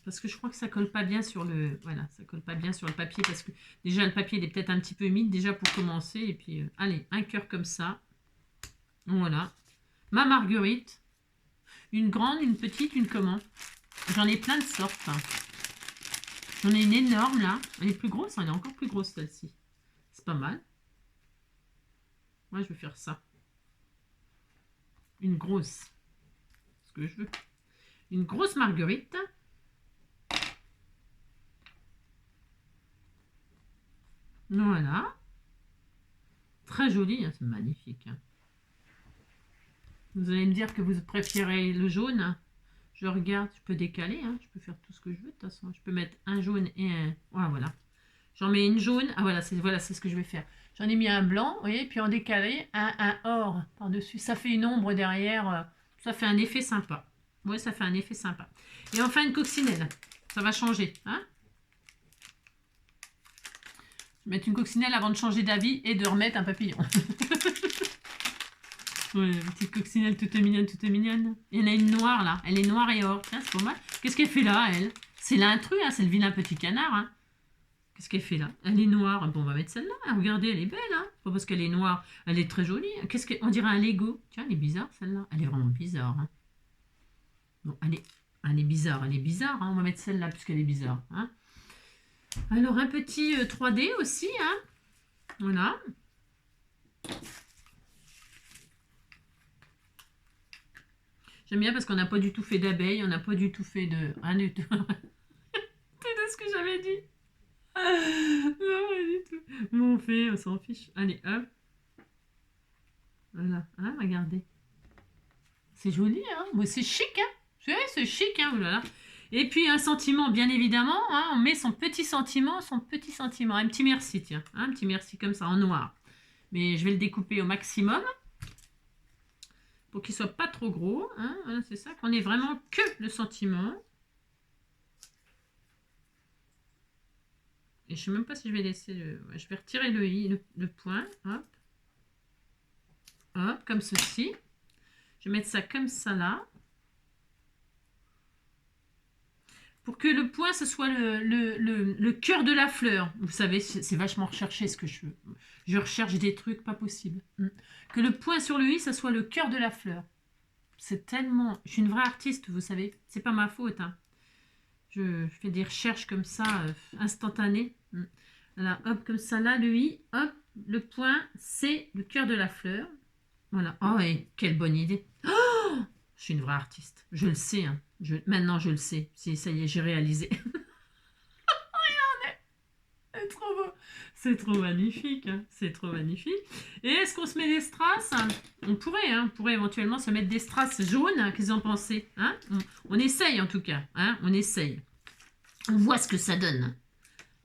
Parce que je crois que ça colle pas bien sur le... Voilà, ça colle pas bien sur le papier. Parce que déjà, le papier, il est peut-être un petit peu humide déjà pour commencer. Et puis, allez, un cœur comme ça. Voilà. Ma marguerite. Une grande, une petite, une comment? J'en ai plein de sortes. Hein. J'en ai une énorme là. Elle est plus grosse, elle est encore plus grosse celle-ci. C'est pas mal. Moi, je vais faire ça. Une grosse. Ce que je veux. Une grosse marguerite. Voilà. Très joli, hein, c'est magnifique. Hein. Vous allez me dire que vous préférez le jaune. Je regarde, je peux décaler, hein, je peux faire tout ce que je veux de toute façon. Je peux mettre un jaune et un... Ouais, voilà. J'en mets une jaune. Ah voilà, c'est ce que je vais faire. J'en ai mis un blanc, vous voyez, puis en décalé, un or par-dessus. Ça fait une ombre derrière. Ça fait un effet sympa. Ouais, ça fait un effet sympa. Et enfin, une coccinelle. Ça va changer, hein. Je vais mettre une coccinelle avant de changer d'avis et de remettre un papillon. Ouais, une petite coccinelle toute mignonne, toute mignonne. Il y en a une noire là. Elle est noire et or. Tiens, c'est pas mal. Qu'est-ce qu'elle fait là, elle? C'est l'intrus, hein, c'est le vilain petit canard. Hein. Qu'est-ce qu'elle fait là? Elle est noire. Bon, on va mettre celle-là. Regardez, elle est belle. Hein. Pas parce qu'elle est noire. Elle est très jolie. Qu'est-ce qu'on dirait un Lego? Tiens, elle est bizarre celle-là. Elle est vraiment bizarre. Hein. Bon, elle est bizarre. Elle est bizarre. Hein. On va mettre celle-là puisqu'elle est bizarre. Hein. Alors, un petit 3D aussi. Hein. Voilà. J'aime bien parce qu'on n'a pas du tout fait d'abeilles, on n'a pas du tout fait de... Rien du tout. C'est de ce que j'avais dit. Non, rien du tout. Bon, on s'en fiche. Allez, hop. Voilà, hein, regardez. C'est joli, hein. Bon, c'est chic, hein. C'est chic, hein. Voilà. Et puis un sentiment, bien évidemment. Hein, on met son petit sentiment. Un petit merci, tiens. Un petit merci comme ça, en noir. Mais je vais le découper au maximum. Pour qu'il soit pas trop gros. Hein, voilà, c'est ça, qu'on ait vraiment que le sentiment. Et je sais même pas si je vais laisser le... Je vais retirer le point. Hop. Hop, comme ceci. Je vais mettre ça comme ça là. Pour que le point, ce soit le cœur de la fleur. Vous savez, c'est vachement recherché ce que je veux. Je recherche des trucs pas possibles. Que le point sur le i, ça soit le cœur de la fleur. C'est tellement... Je suis une vraie artiste, vous savez. C'est pas ma faute. Hein. Je fais des recherches comme ça, instantanées. Voilà, hop, comme ça, là, le i, hop, le point, c'est le cœur de la fleur. Voilà. Oh, et quelle bonne idée. Oh, Je suis une vraie artiste. Je le sais. Hein. Maintenant, je le sais. Ça y est, j'ai réalisé. C'est trop beau. C'est trop magnifique. Hein. C'est trop magnifique. Et est-ce qu'on se met des strass? On pourrait. Hein. On pourrait éventuellement se mettre des strass jaunes. Qu'est-ce que vous en pensez? Hein, on essaye en tout cas. Hein. On essaye. On voit ce que ça donne.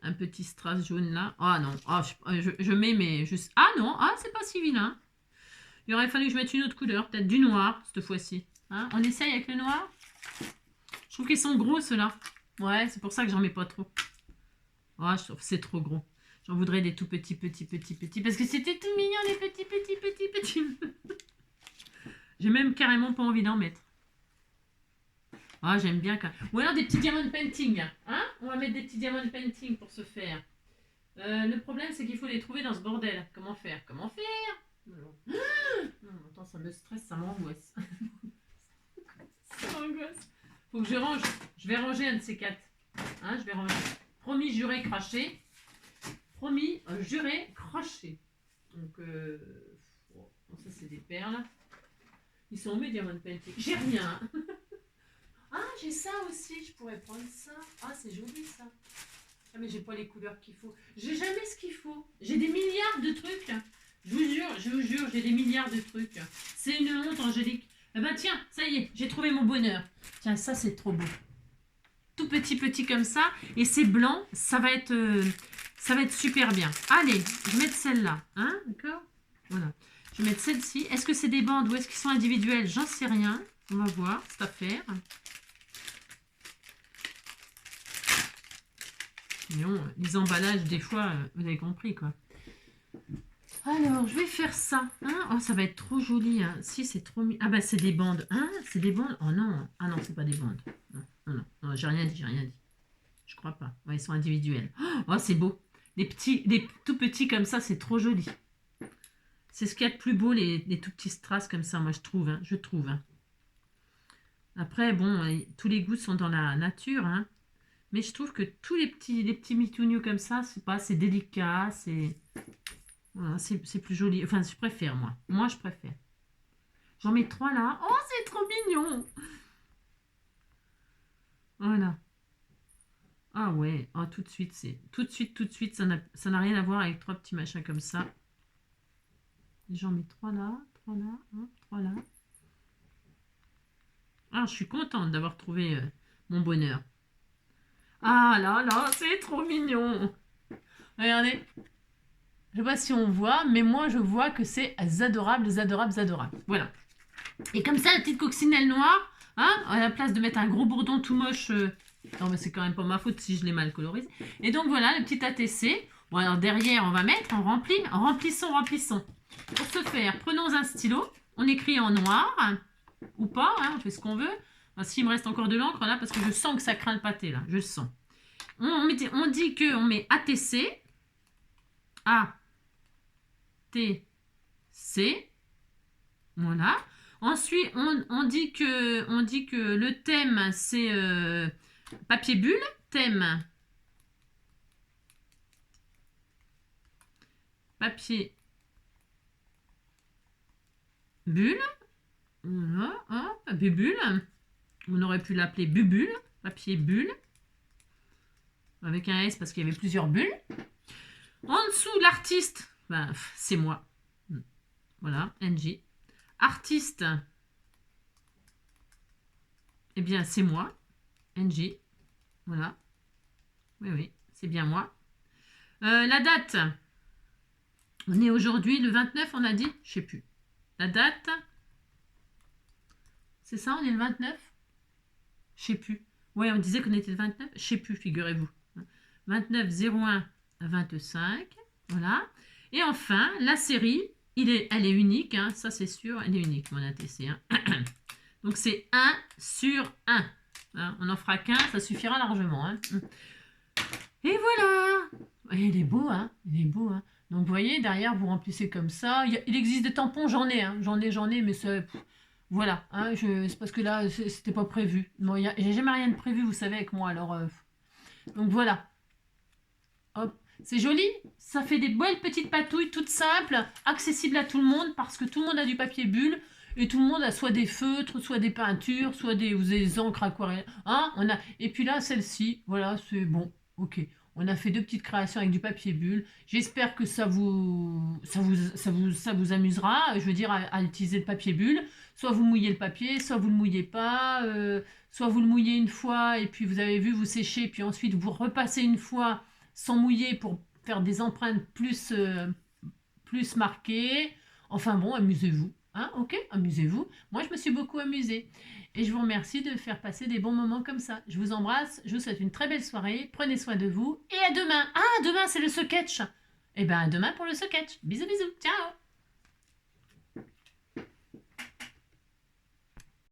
Un petit strass jaune là. Ah non. Ah, je mets mais... Ah non. Ah, c'est pas si vilain. Il aurait fallu que je mette une autre couleur. Peut-être du noir cette fois-ci. Hein, on essaye avec le noir. Je trouve qu'ils sont gros ceux-là. Ouais, c'est pour ça que j'en mets pas trop. Oh, je trouve que c'est trop gros. J'en voudrais des tout petits. Parce que c'était tout mignon, les petits. J'ai même carrément pas envie d'en mettre. Ah, j'aime bien quand... Ou alors des petits diamond painting. Hein? On va mettre des petits diamond painting pour se faire. Le problème, c'est qu'il faut les trouver dans ce bordel. Comment faire? Non, attends, ça me stresse, ça m'angoisse. Ça m'angoisse. Faut que je range. Je vais ranger un de ces quatre. Hein, je vais ranger. Promis, juré, craché. Promis, juré, craché. Donc, bon, ça c'est des perles. Ils sont où mes diamond painting? J'ai rien. Ah, j'ai ça aussi, je pourrais prendre ça. Ah, c'est joli ça. Ah, mais j'ai pas les couleurs qu'il faut. J'ai jamais ce qu'il faut. J'ai des milliards de trucs. Je vous jure, j'ai des milliards de trucs. C'est une honte, Angélique. Eh ben tiens, ça y est, j'ai trouvé mon bonheur. Tiens, ça c'est trop beau. Tout petit comme ça. Et c'est blanc, ça va être super bien. Allez, je vais mettre celle-là. Hein, d'accord? Voilà. Je vais mettre celle-ci. Est-ce que c'est des bandes ou est-ce qu'ils sont individuels? J'en sais rien. On va voir cette affaire. Non, les emballages, des fois, vous avez compris, quoi. Alors, je vais faire ça. Hein, oh, ça va être trop joli. Hein. Si, c'est trop... Ah, bah, c'est des bandes. Hein, c'est des bandes. Oh non. Ah non, c'est pas des bandes. Non, j'ai rien dit, Je crois pas. Ouais, ils sont individuels. Oh, c'est beau. Des tout petits comme ça, c'est trop joli. C'est ce qu'il y a de plus beau, les tout petits strass comme ça, moi, je trouve. Hein. Après, bon, tous les goûts sont dans la nature, hein. Mais je trouve que tous les petits mitounios comme ça, c'est délicat, voilà, c'est plus joli. Enfin, je préfère, moi. Moi, je préfère. J'en mets 3 là. Oh, c'est trop mignon. Voilà. Ah ouais, oh, tout de suite, ça n'a rien à voir avec 3 petits machins comme ça. J'en mets 3 là, 3 là, 3 là. Ah, je suis contente d'avoir trouvé mon bonheur. Ah là, c'est trop mignon. Regardez. Je sais pas si on voit, mais moi je vois que c'est adorable. Voilà. Et comme ça, la petite coccinelle noire, hein, à la place de mettre un gros bourdon tout moche, non mais c'est quand même pas ma faute si je l'ai mal colorisé. Et donc voilà, le petit ATC. Bon alors derrière, on va mettre, on remplit, remplissons. Pour ce faire, prenons un stylo, on écrit en noir, ou pas, hein, on fait ce qu'on veut. S'il me reste encore de l'encre là, parce que je sens que ça craint le pâté là, je le sens. On dit qu'on met ATC, ATC, voilà. Ensuite, on dit que le thème, c'est papier bulle, thème, papier bulle, voilà, hein, papier bulle. On aurait pu l'appeler bubule, papier bulle, avec un S parce qu'il y avait plusieurs bulles. En dessous, l'artiste, ben, c'est moi. Voilà, NG. Artiste, eh bien, c'est moi. NG. Voilà. Oui, c'est bien moi. La date, on est aujourd'hui le 29, on a dit? Je sais plus. La date, c'est ça, on est le 29? Je sais plus. Ouais, on disait qu'on était le 29. Je sais plus, figurez-vous. 29 01 25. Voilà. Et enfin, la série, elle est unique. Hein, ça, c'est sûr. Elle est unique, mon ATC. Hein. Donc, c'est 1 sur 1. Hein, on n'en fera qu'un, ça suffira largement. Hein. Et voilà. Et il est beau, hein. Donc, vous voyez, derrière, vous remplissez comme ça. Il existe des tampons, j'en ai. Hein. J'en ai, mais c'est... Voilà, hein, c'est parce que là, c'était pas prévu. Bon, j'ai jamais rien de prévu, vous savez, avec moi. Alors, donc voilà. Hop, c'est joli. Ça fait des belles petites patouilles, toutes simples, accessibles à tout le monde, parce que tout le monde a du papier bulle. Et tout le monde a soit des feutres, soit des peintures, soit des encres aquarelles. Hein, et puis là, celle-ci, voilà, c'est bon. Ok. On a fait 2 petites créations avec du papier bulle. J'espère que ça vous amusera. Je veux dire, à utiliser le papier bulle. Soit vous mouillez le papier, soit vous ne le mouillez pas. Soit vous le mouillez une fois et puis vous avez vu, vous séchez. Puis ensuite, vous repassez une fois sans mouiller pour faire des empreintes plus marquées. Enfin bon, amusez-vous. Hein, ok, amusez-vous. Moi, je me suis beaucoup amusée. Et je vous remercie de faire passer des bons moments comme ça. Je vous embrasse, je vous souhaite une très belle soirée. Prenez soin de vous. Et à demain. Ah, demain, c'est le sketch. Eh bien, à demain pour le sketch. Bisous, bisous. Ciao.